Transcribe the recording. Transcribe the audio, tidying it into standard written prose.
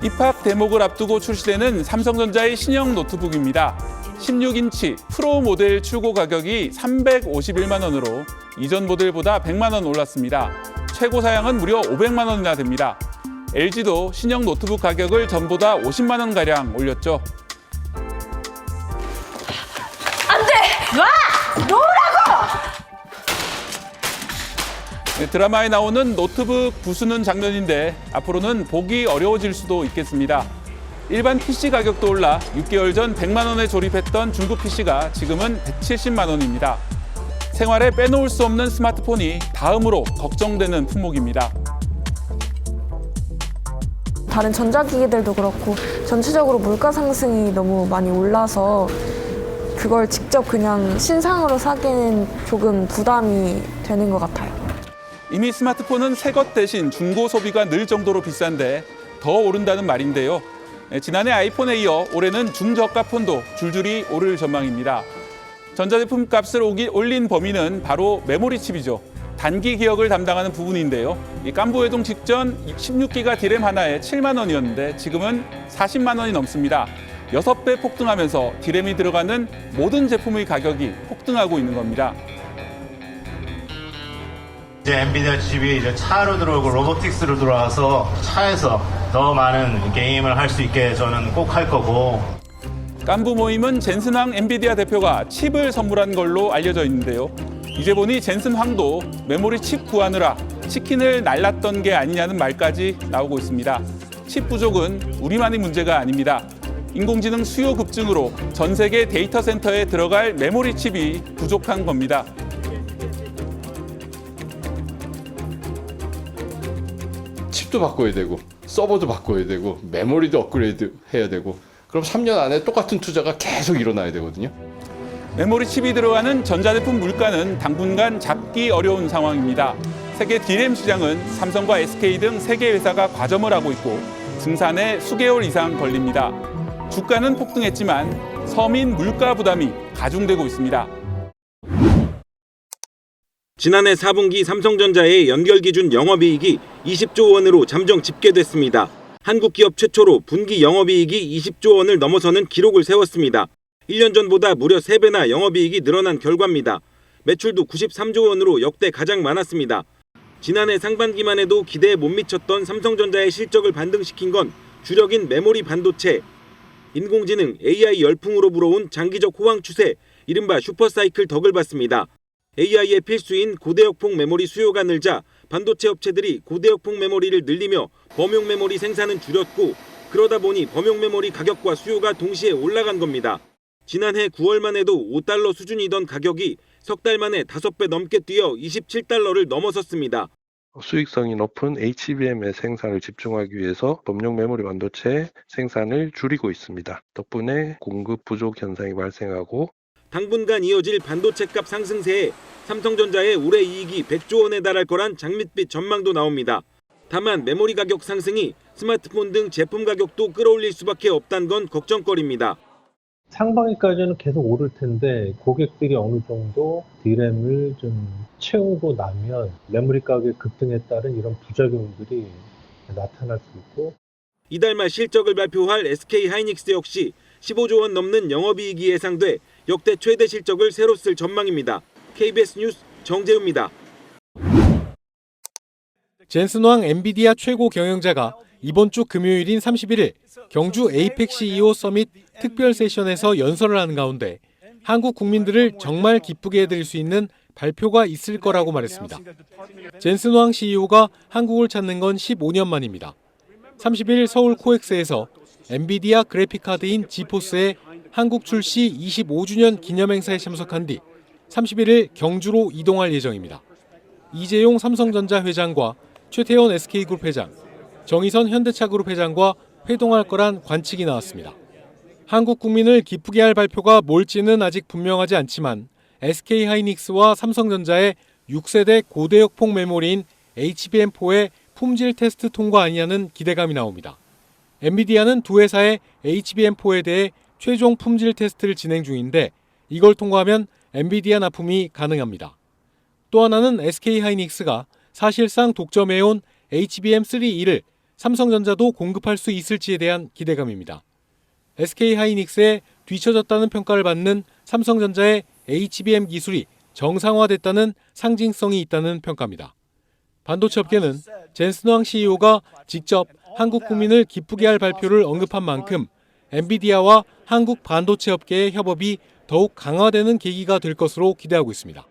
입학 대목을 앞두고 출시되는 삼성전자의 신형 노트북입니다. 16인치 프로 모델 출고 가격이 351만 원으로 이전 모델보다 100만 원 올랐습니다. 최고 사양은 무려 500만 원이나 됩니다. LG도 신형 노트북 가격을 전보다 50만 원가량 올렸죠. 안 돼! 놔! 놓으라고! 드라마에 나오는 노트북 부수는 장면인데 앞으로는 보기 어려워질 수도 있겠습니다. 일반 PC 가격도 올라 6개월 전 100만 원에 조립했던 중국 PC가 지금은 170만 원입니다. 생활에 빼놓을 수 없는 스마트폰이 다음으로 걱정되는 품목입니다. 다른 전자기기들도 그렇고 전체적으로 물가 상승이 너무 많이 올라서 그걸 직접 그냥 신상으로 사기는 조금 부담이 되는 것 같아요. 이미 스마트폰은 새 것 대신 중고 소비가 늘 정도로 비싼데 더 오른다는 말인데요. 지난해 아이폰에 이어 올해는 중저가 폰도 줄줄이 오를 전망입니다. 전자제품 값을 올린 범위는 바로 메모리 칩이죠. 단기 기억을 담당하는 부분인데요. 깐부 회동 직전 16기가 디램 하나에 7만 원이었는데 지금은 40만 원이 넘습니다. 6배 폭등하면서 디램이 들어가는 모든 제품의 가격이 폭등하고 있는 겁니다. 이제 엔비디아 칩이 이제 차로 들어오고 로보틱스로 들어와서 차에서 더 많은 게임을 할 수 있게 저는 꼭 할 거고. 깐부 모임은 젠슨 황 엔비디아 대표가 칩을 선물한 걸로 알려져 있는데요. 이제 보니 젠슨 황도 메모리 칩 구하느라 치킨을 날랐던 게 아니냐는 말까지 나오고 있습니다. 칩 부족은 우리만의 문제가 아닙니다. 인공지능 수요 급증으로 전 세계 데이터 센터에 들어갈 메모리 칩이 부족한 겁니다. 칩도 바꿔야 되고 서버도 바꿔야 되고 메모리도 업그레이드 해야 되고 그럼 3년 안에 똑같은 투자가 계속 일어나야 되거든요. 메모리 칩이 들어가는 전자제품 물가는 당분간 잡기 어려운 상황입니다. 세계 디램 시장은 삼성과 SK 등 3개 회사가 과점을 하고 있고 증산에 수개월 이상 걸립니다. 주가는 폭등했지만 서민 물가 부담이 가중되고 있습니다. 지난해 4분기 삼성전자의 연결 기준 영업이익이 20조 원으로 잠정 집계됐습니다. 한국 기업 최초로 분기 영업이익이 20조 원을 넘어서는 기록을 세웠습니다. 1년 전보다 무려 3배나 영업이익이 늘어난 결과입니다. 매출도 93조 원으로 역대 가장 많았습니다. 지난해 상반기만 해도 기대에 못 미쳤던 삼성전자의 실적을 반등시킨 건 주력인 메모리 반도체, 인공지능, AI 열풍으로 불어온 장기적 호황 추세, 이른바 슈퍼사이클 덕을 봤습니다. AI의 필수인 고대역폭 메모리 수요가 늘자 반도체 업체들이 고대역폭 메모리를 늘리며 범용 메모리 생산은 줄였고 그러다 보니 범용 메모리 가격과 수요가 동시에 올라간 겁니다. 지난해 9월만 해도 5달러 수준이던 가격이 석 달 만에 5배 넘게 뛰어 27달러를 넘어섰습니다. 수익성이 높은 HBM의 생산을 집중하기 위해서 범용 메모리 반도체 생산을 줄이고 있습니다. 덕분에 공급 부족 현상이 발생하고 당분간 이어질 반도체값 상승세에 삼성전자의 올해 이익이 100조 원에 달할 거란 장밋빛 전망도 나옵니다. 다만 메모리 가격 상승이 스마트폰 등 제품 가격도 끌어올릴 수밖에 없다는 건 걱정거리입니다. 상반기까지는 계속 오를 텐데 고객들이 어느 정도 디램을 좀 채우고 나면 메모리 가격 급등에 따른 이런 부작용들이 나타날 수 있고 이달 말 실적을 발표할 SK 하이닉스 역시 15조 원 넘는 영업이익이 예상돼 역대 최대 실적을 새로 쓸 전망입니다. KBS 뉴스 정재우입니다. 젠슨 황 엔비디아 최고 경영자가 이번 주 금요일인 31일 경주 에이펙 CEO 서밋 특별 세션에서 연설을 하는 가운데 한국 국민들을 정말 기쁘게 해드릴 수 있는 발표가 있을 거라고 말했습니다. 젠슨 황 CEO가 한국을 찾는 건 15년 만입니다. 30일 서울 코엑스에서 엔비디아 그래픽카드인 지포스의 한국 출시 25주년 기념행사에 참석한 뒤 31일 경주로 이동할 예정입니다. 이재용 삼성전자 회장과 최태원 SK그룹 회장, 정의선 현대차그룹 회장과 회동할 거란 관측이 나왔습니다. 한국 국민을 기쁘게 할 발표가 뭘지는 아직 분명하지 않지만 SK하이닉스와 삼성전자의 6세대 고대역폭 메모리인 HBM4의 품질 테스트 통과 아니냐는 기대감이 나옵니다. 엔비디아는 두 회사의 HBM4에 대해 최종 품질 테스트를 진행 중인데 이걸 통과하면 엔비디아 납품이 가능합니다. 또 하나는 SK하이닉스가 사실상 독점해온 HBM3E를 삼성전자도 공급할 수 있을지에 대한 기대감입니다. SK하이닉스에 뒤처졌다는 평가를 받는 삼성전자의 HBM 기술이 정상화됐다는 상징성이 있다는 평가입니다. 반도체 업계는 젠슨왕 CEO가 직접 한국 국민을 기쁘게 할 발표를 언급한 만큼 엔비디아와 한국 반도체 업계의 협업이 더욱 강화되는 계기가 될 것으로 기대하고 있습니다.